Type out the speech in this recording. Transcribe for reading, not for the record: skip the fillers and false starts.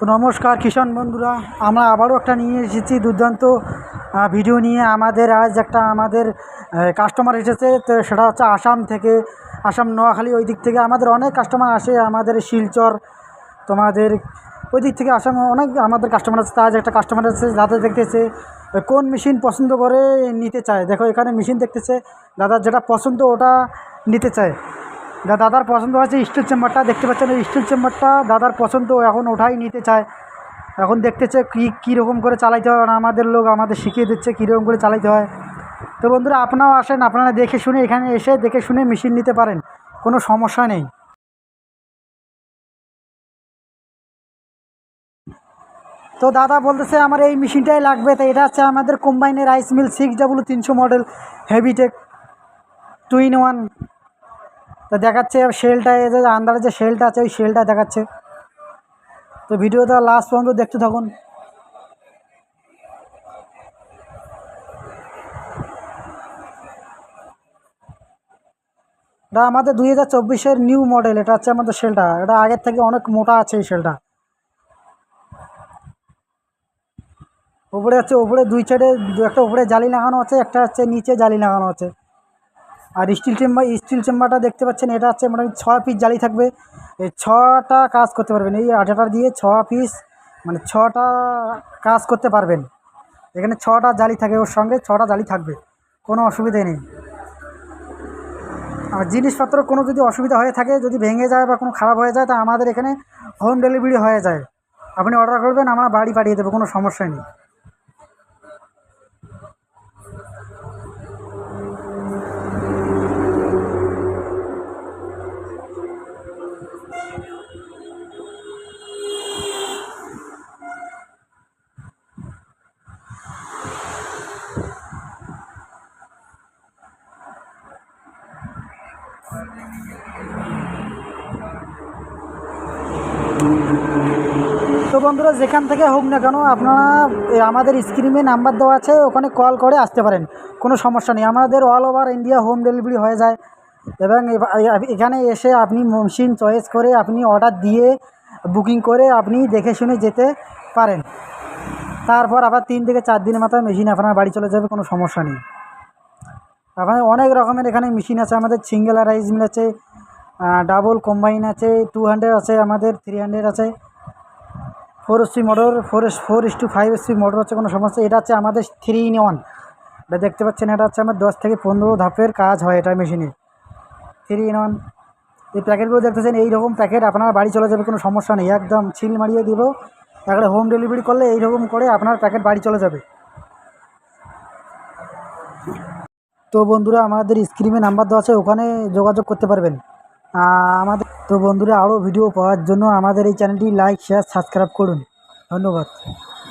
তো নমস্কার কিষাণ বন্ধুরা, আমরা আবারও একটা নিয়ে এসেছি দুর্দান্ত ভিডিও নিয়ে। আজ আমাদের কাস্টমার এসেছে, তো সেটা হচ্ছে আসাম থেকে, আসাম নোয়াখালী ওই দিক থেকে আমাদের অনেক কাস্টমার আসে। আমাদের শিলচর তোমাদের ওই দিক থেকে আসাম অনেক আমাদের কাস্টমার আছে। আজ একটা কাস্টমার আছে, দাদা দেখতেছে কোন মেশিন পছন্দ করে নিতে চায়। দেখো এখানে মেশিন দেখতেছে, দাদার যেটা পছন্দ ওটা নিতে চায়। দাদার পছন্দ হচ্ছে স্টিল চেম্বারটা, দেখতে পাচ্ছেন এই স্টিল চেম্বারটা দাদার পছন্দ, এখন ওঠাই নিতে চায়। এখন দেখতেছে কীরকম করে চালাইতে হয়, আমাদের লোক আমাদের শিখিয়ে দিচ্ছে কীরকম করে চালাইতে হয়। তো বন্ধুরা আপনারাও আসেন, আপনারা দেখে শুনে এখানে এসে দেখে শুনে মেশিন নিতে পারেন, কোনো সমস্যা নেই। তো দাদা বলতেছে আমার এই মেশিনটাই লাগবে। তো এটা হচ্ছে আমাদের কম্বাইনের rice mill 6W300 model হেভিটেক 2-in-1। তো দেখাচ্ছে শেলটা, এই যে আন্দারে যে শেলটা আছে ওই শেলটা দেখাচ্ছে। তো ভিডিওটা লাস্ট পর্যন্ত দেখতে থাকুন। এটা আমাদের 2024-এর নিউ মডেল। এটা হচ্ছে আমাদের শেলটা, এটা আগের থেকে অনেক মোটা আছে এই শেলটা। উপরে আছে, উপরে দুই সাইডে একটা উপরে জালি লাগানো আছে, একটা হচ্ছে নিচে জালি লাগানো আছে। আর স্টিল চেম্বারটা দেখতে পাচ্ছেন, এটা হচ্ছে মোটামুটি 6 পিস জালি থাকবে। এই 6টা কাজ করতে পারবেন, এই আঠাটা দিয়ে 6 পিস মানে 6টা কাজ করতে পারবেন। এখানে 6টা জালি থাকে, ওর সঙ্গে 6টা জালি থাকবে, কোনো অসুবিধে নেই। আর জিনিসপত্র কোনো যদি অসুবিধা হয়ে থাকে, যদি ভেঙে যায় বা কোনো খারাপ হয়ে যায়, তা আমাদের এখানে হোম ডেলিভারি হয়ে যায়। আপনি অর্ডার করবেন, আমরা বাড়ি পাঠিয়ে দেবো, কোনো সমস্যা নেই। তো বন্ধুরা যেখান থেকে হোক না কেন, আপনারা আমাদের স্ক্রিনে নাম্বার দেওয়া আছে, ওখানে কল করে আসতে পারেন, কোনো সমস্যা নেই। আমাদের all over India home delivery হয়ে যায়। এবং এখানে এসে আপনি মেশিন চয়েস করে আপনি অর্ডার দিয়ে বুকিং করে আপনি দেখে শুনে যেতে পারেন। তারপর আবার 3 থেকে 4 দিনের মাথায় মেশিন আপনার বাড়ি চলে যাবে, কোনো সমস্যা নেই। আপনার অনেক রকমের এখানে মেশিন আছে, আমাদের সিঙ্গেল রাইস মিল আছে, ডাবল কম্বাইন আছে, 200 আছে, আমাদের 300 আছে, 4 HP মোটর, 4:5 HP মোটর হচ্ছে, কোনো সমস্যা। এটা হচ্ছে আমাদের 3-in-1। এটা দেখতে পাচ্ছেন, এটা হচ্ছে আমার 10 থেকে 15 ধাপের কাজ হয় এটা মেশিনে, 3-in-1। এই প্যাকেটগুলো দেখতেছেন, এইরকম প্যাকেট আপনার বাড়ি চলে যাবে, কোনো সমস্যা নেই। একদম সিল মারিয়ে দিব, একটা হোম ডেলিভারি করলে এইরকম করে আপনার প্যাকেট বাড়ি চলে যাবে। তো বন্ধুরা আমাদের স্ক্রিনে নাম্বার দেওয়া আছে, ওখানে যোগাযোগ করতে পারবেন। তো বন্ধুরা আরও ভিডিও পাওয়ার জন্য আমাদের এই চ্যানেলটি লাইক, শেয়ার, সাবস্ক্রাইব করুন। ধন্যবাদ।